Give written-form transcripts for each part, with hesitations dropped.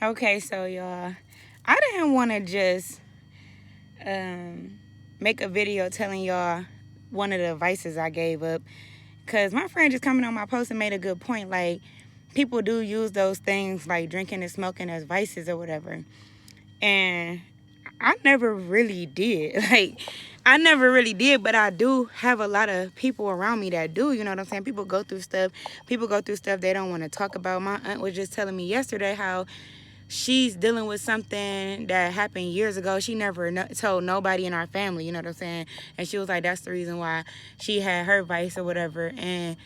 Okay, so y'all, I didn't want to just make a video telling y'all one of the vices I gave up, because my friend just coming on my post and made a good point. Like, people do use those things like drinking and smoking as vices or whatever. And I never really did. Like, I never really did, but I do have a lot of people around me that do. You know what I'm saying? People go through stuff. People go through stuff they don't want to talk about. My aunt was just telling me yesterday how she's dealing with something that happened years ago. She never told nobody in our family, you know what I'm saying? And she was like, that's the reason why she had her vice or whatever. And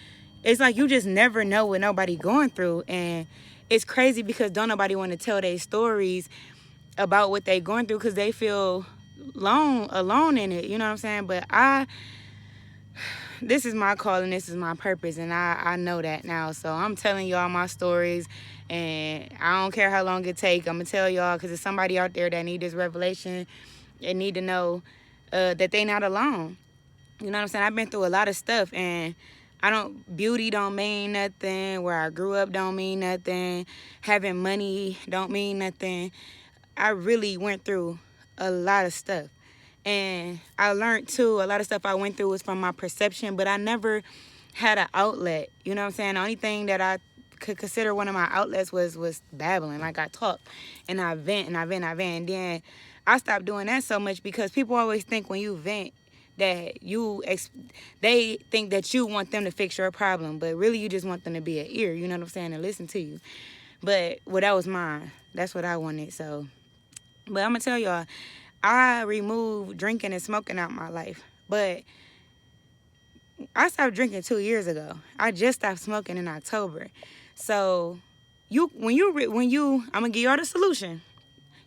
it's like you just never know what nobody going through. And it's crazy because don't nobody want to tell their stories about what they going through because they feel alone in it, you know what I'm saying? But this is my calling, this is my purpose, and I know that now. So I'm telling y'all my stories, and I don't care how long it take. I'm gonna tell y'all because there's somebody out there that need this revelation and need to know that they not alone. You know what I'm saying? I've been through a lot of stuff, and beauty don't mean nothing. Where I grew up don't mean nothing. Having money don't mean nothing. I really went through a lot of stuff. And I learned too, a lot of stuff I went through was from my perception, but I never had an outlet. You know what I'm saying? The only thing that I could consider one of my outlets was babbling. Like, I talk and I vent and I vent and I vent. And then I stopped doing that so much because people always think when you vent that they think that you want them to fix your problem, but really you just want them to be an ear, you know what I'm saying, and listen to you. But well, that was mine. That's what I wanted. So, but I'm gonna tell y'all, I removed drinking and smoking out my life. But I stopped drinking 2 years ago. I just stopped smoking in October. So I'm gonna give y'all the solution.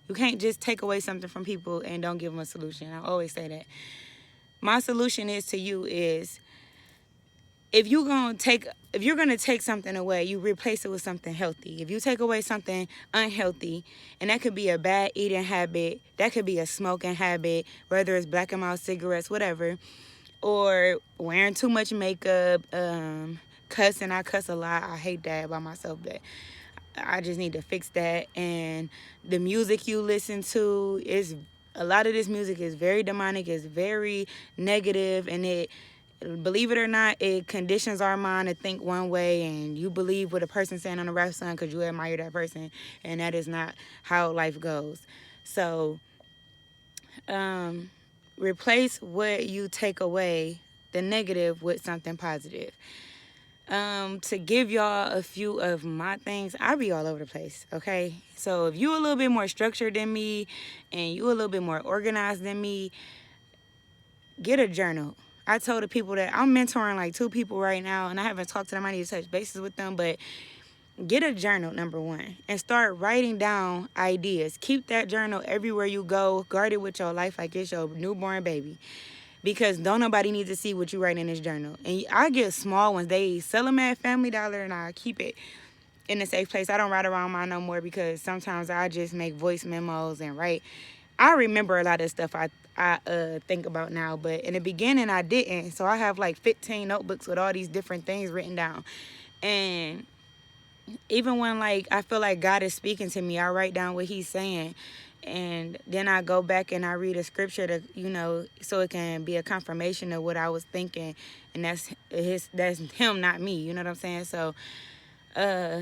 You can't just take away something from people and don't give them a solution. I always say that. My solution is to you is if you're gonna take something away, you replace it with something healthy. If you take away something unhealthy, and that could be a bad eating habit, that could be a smoking habit, whether it's black and mild cigarettes, whatever, or wearing too much makeup, cussing. I cuss a lot. I hate that about myself, but I just need to fix that. And the music you listen to is a lot of this music is very demonic, it's very negative, and it, believe it or not, it conditions our mind to think one way, and you believe what a person's saying on the rap song because you admire that person, and that is not how life goes. So, replace what you take away, the negative, with something positive. To give y'all a few of my things, I be all over the place, okay? So if you a little bit more structured than me and you a little bit more organized than me, get a journal. I told the people that I'm mentoring like 2 people right now, and I haven't talked to them. I need to touch bases with them, but get a journal, number one, and start writing down ideas. Keep that journal everywhere you go. Guard it with your life like it's your newborn baby, because don't nobody need to see what you write in this journal. And I get small ones. They sell them at Family Dollar, and I keep it in a safe place. I don't write around mine no more because sometimes I just make voice memos and write. I remember a lot of stuff I think about now, but in the beginning I didn't. So I have like 15 notebooks with all these different things written down. And even when like I feel like God is speaking to me, I write down what he's saying. And then I go back and I read a scripture to, so it can be a confirmation of what I was thinking. And that's him, not me. You know what I'm saying? So uh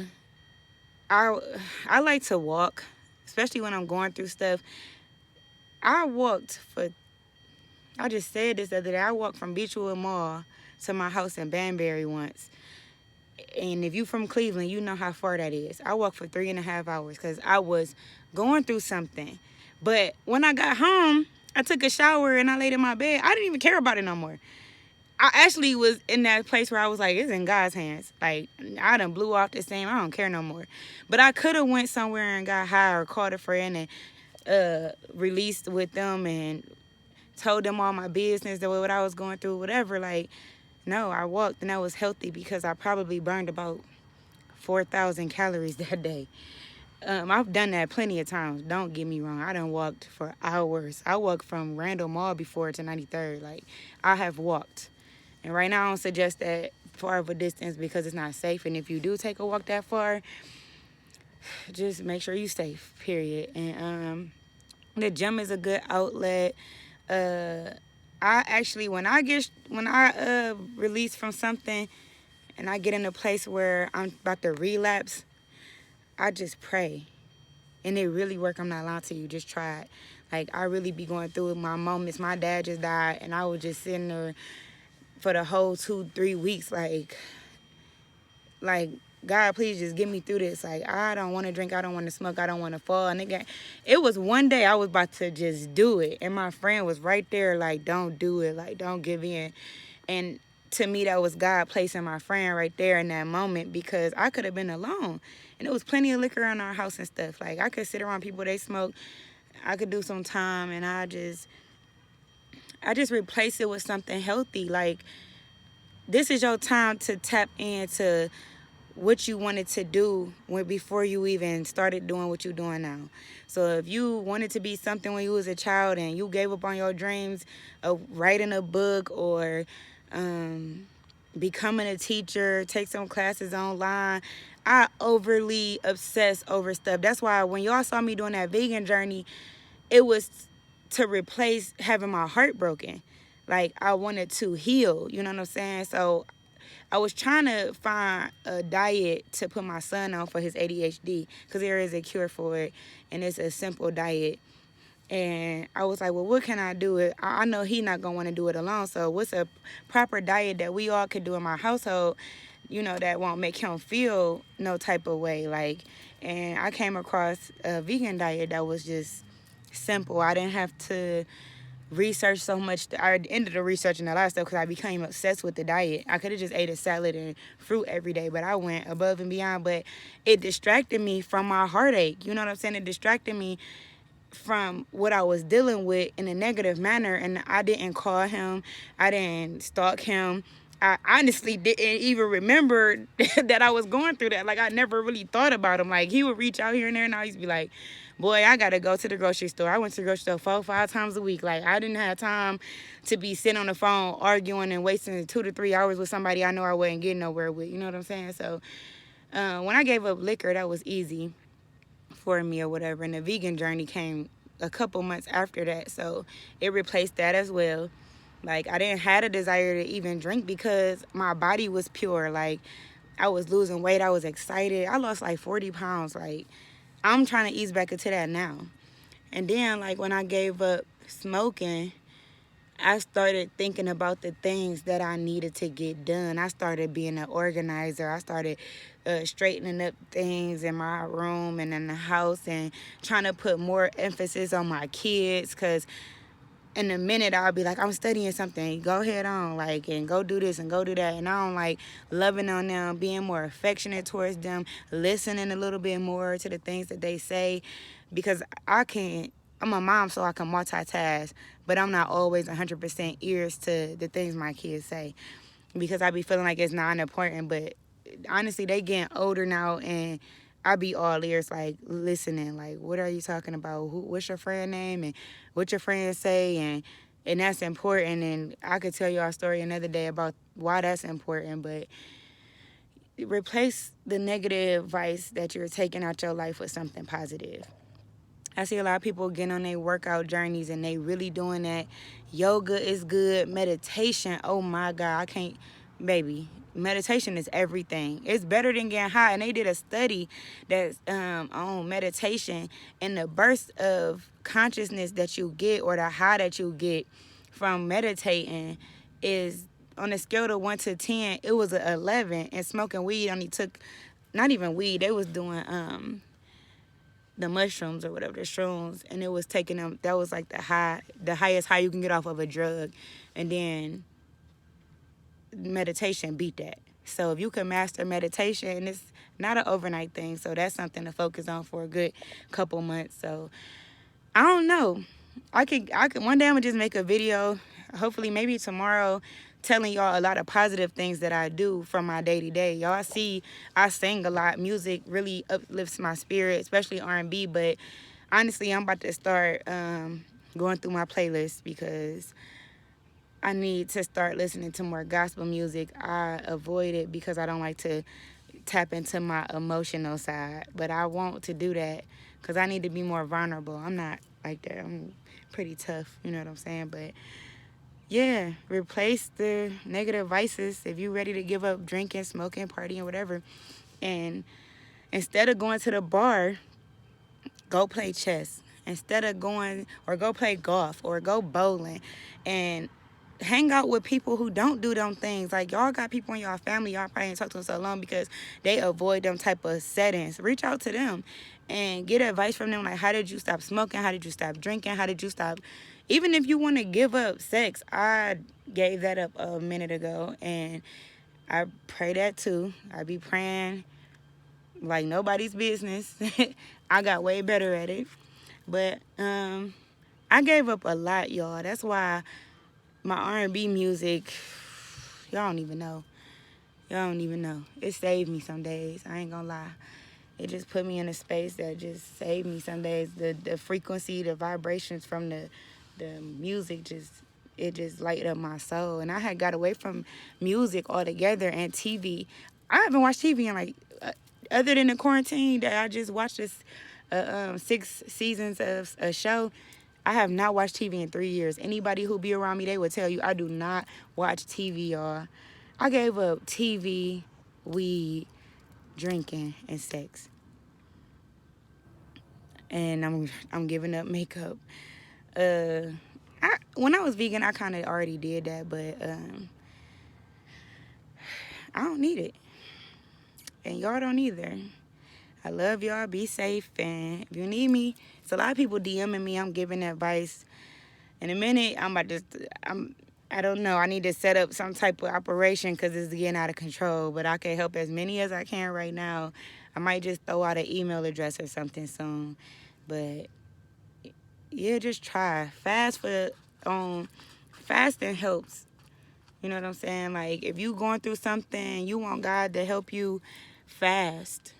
I like to walk, especially when I'm going through stuff. I just said this the other day, I walked from Beechwood Mall to my house in Banbury once. And if you from Cleveland, you know how far that is. I walked for 3.5 hours because I was going through something. But when I got home, I took a shower and I laid in my bed. I didn't even care about it no more. I actually was in that place where I was like, it's in God's hands. Like, I done blew off the steam. I don't care no more. But I could have went somewhere and got high or called a friend and released with them and told them all my business, what I was going through, whatever. Like, no, I walked and I was healthy because I probably burned about 4,000 calories that day. I've done that plenty of times. Don't get me wrong. I done walked for hours. I walked from Randall Mall before to 93rd. Like, I have walked. And right now I don't suggest that far of a distance because it's not safe. And if you do take a walk that far, just make sure you safe, period. And the gym is a good outlet. uh I actually, when I release from something and I get in a place where I'm about to relapse, I just pray. And it really work. I'm not lying to you. Just try it. Like, I really be going through my moments. My dad just died, and I was just sitting there for the whole 2-3 weeks, like, God, please just get me through this. Like, I don't want to drink. I don't want to smoke. I don't want to fall. And again, it was one day I was about to just do it, and my friend was right there, like, don't do it. Like, don't give in. And to me, that was God placing my friend right there in that moment, because I could have been alone. And there was plenty of liquor in our house and stuff. Like, I could sit around people, they smoke. I could do some time, and I just replace it with something healthy. Like, this is your time to tap into what you wanted to do before you even started doing what you're doing now. So if you wanted to be something when you was a child and you gave up on your dreams of writing a book or becoming a teacher, take some classes online, I overly obsess over stuff. That's why when y'all saw me doing that vegan journey, it was to replace having my heart broken. Like, I wanted to heal, you know what I'm saying? So I was trying to find a diet to put my son on for his ADHD, because there is a cure for it, and it's a simple diet. And I was like, well, what can I do? I know he's not going to want to do it alone, so what's a proper diet that we all could do in my household, that won't make him feel no type of way? Like, and I came across a vegan diet that was just simple. I didn't have to research so much. I ended up researching a lot of stuff because I became obsessed with the diet. I could have just ate a salad and fruit every day, but I went above and beyond. But it distracted me from my heartache. You know what I'm saying? It distracted me from what I was dealing with in a negative manner. And I didn't call him. I didn't stalk him. I honestly didn't even remember that I was going through that. Like, I never really thought about him. Like, he would reach out here and there, and I used to be like, boy, I got to go to the grocery store. I went to the grocery store 4-5 times a week. Like, I didn't have time to be sitting on the phone arguing and wasting 2 to 3 hours with somebody I know I wasn't getting nowhere with. You know what I'm saying? So when I gave up liquor, that was easy for me or whatever. And the vegan journey came a couple months after that. So it replaced that as well. Like, I didn't have a desire to even drink because my body was pure. Like, I was losing weight. I was excited. I lost like 40 pounds. Like, I'm trying to ease back into that now. And then, like, when I gave up smoking, I started thinking about the things that I needed to get done. I started being an organizer. I started straightening up things in my room and in the house, and trying to put more emphasis on my kids, because in a minute I'll be like, I'm studying something, go ahead on, like, and go do this and go do that. And I don't like loving on them, being more affectionate towards them, listening a little bit more to the things that they say, because I'm a mom, so I can multitask, but I'm not always 100% ears to the things my kids say, because I be feeling like it's not important. But honestly, they getting older now, and I be all ears, like, listening, like, what are you talking about? What's your friend name? And what your friends say? And that's important. And I could tell y'all a story another day about why that's important. But replace the negative vice that you're taking out your life with something positive. I see a lot of people getting on their workout journeys, and they really doing that. Yoga is good. Meditation, oh my God, I can't, baby. Meditation is everything. It's better than getting high. And they did a study that's on meditation, and the burst of consciousness that you get, or the high that you get from meditating, is on a scale of 1 to 10. It was an 11, and smoking weed only took, not even weed. They was doing the mushrooms or whatever, the shrooms, and it was taking them, that was like the highest high you can get off of a drug. And then meditation beat that. So if you can master meditation, it's not an overnight thing, so that's something to focus on for a good couple months. So I don't know, I could one day I'm gonna just make a video, hopefully maybe tomorrow, telling y'all a lot of positive things that I do from my day to day. Y'all see I sing a lot. Music really uplifts my spirit, especially R&B. But honestly, I'm about to start going through my playlist, because I need to start listening to more gospel music. I avoid it because I don't like to tap into my emotional side. But I want to do that because I need to be more vulnerable. I'm not like that. I'm pretty tough, you know what I'm saying? But yeah, replace the negative vices if you're ready to give up drinking, smoking, partying, whatever. And instead of going to the bar, go play chess. Instead of going, or go play golf, or go bowling, and hang out with people who don't do them things. Like, y'all got people in y'all family y'all probably ain't talked to in so long because they avoid them type of settings. Reach out to them and get advice from them. Like, how did you stop smoking? How did you stop drinking? How did you stop? Even if you want to give up sex, I gave that up a minute ago, and I pray that too. I be praying like nobody's business. I got way better at it. But I gave up a lot, y'all. That's why my R&B music, y'all don't even know. Y'all don't even know. It saved me some days. I ain't gonna lie. It just put me in a space that just saved me some days. The frequency, the vibrations from the music just lighted up my soul. And I had got away from music altogether and TV. I haven't watched TV in like other than the quarantine that I just watched this 6 seasons of a show. I have not watched TV in 3 years. Anybody who be around me, they will tell you I do not watch TV, y'all. I gave up TV, weed, drinking, and sex. And I'm giving up makeup. When I was vegan, I kind of already did that, but I don't need it. And y'all don't either. I love y'all. Be safe. And if you need me, it's a lot of people DMing me. I'm giving advice. In a minute, I don't know. I need to set up some type of operation because it's getting out of control. But I can help as many as I can right now. I might just throw out an email address or something soon. But yeah, just try. Fasting helps. You know what I'm saying? Like, if you going through something, you want God to help you fast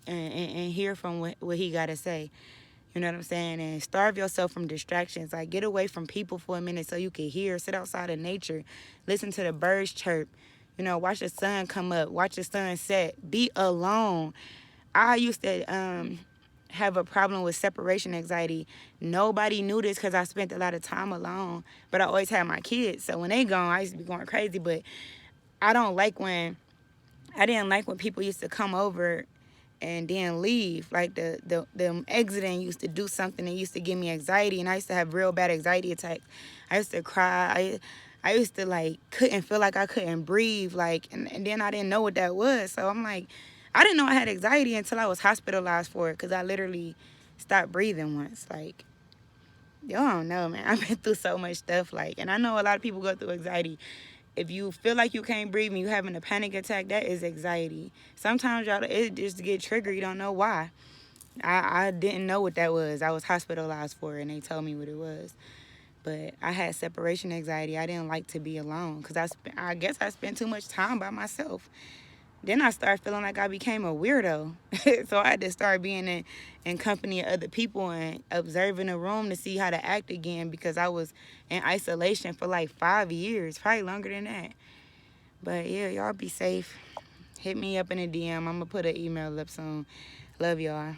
and hear from what he got to say. You know what I'm saying? And starve yourself from distractions. Like, get away from people for a minute so you can hear. Sit outside in nature. Listen to the birds chirp. You know, watch the sun come up. Watch the sun set. Be alone. I used to have a problem with separation anxiety. Nobody knew this because I spent a lot of time alone. But I always had my kids. So when they gone, I used to be going crazy. But I didn't like when people used to come over and then leave. Like the exiting used to do something that used to give me anxiety, and I used to have real bad anxiety attacks. I used to cry. I used to like couldn't feel like I couldn't breathe, like, and then I didn't know what that was. So I'm like, I didn't know I had anxiety until I was hospitalized for it, because I literally stopped breathing once. Like, y'all don't know, man. I've been through so much stuff, like, and I know a lot of people go through anxiety. If you feel like you can't breathe and you having a panic attack, that is anxiety. Sometimes y'all, it just get triggered. You don't know why. I didn't know what that was. I was hospitalized for it, and they told me what it was. But I had separation anxiety. I didn't like to be alone because I guess I spent too much time by myself. Then I started feeling like I became a weirdo. So I had to start being in company of other people and observing the room to see how to act again, because I was in isolation for like 5 years, probably longer than that. But yeah, y'all be safe. Hit me up in a DM. I'm going to put an email up soon. Love y'all.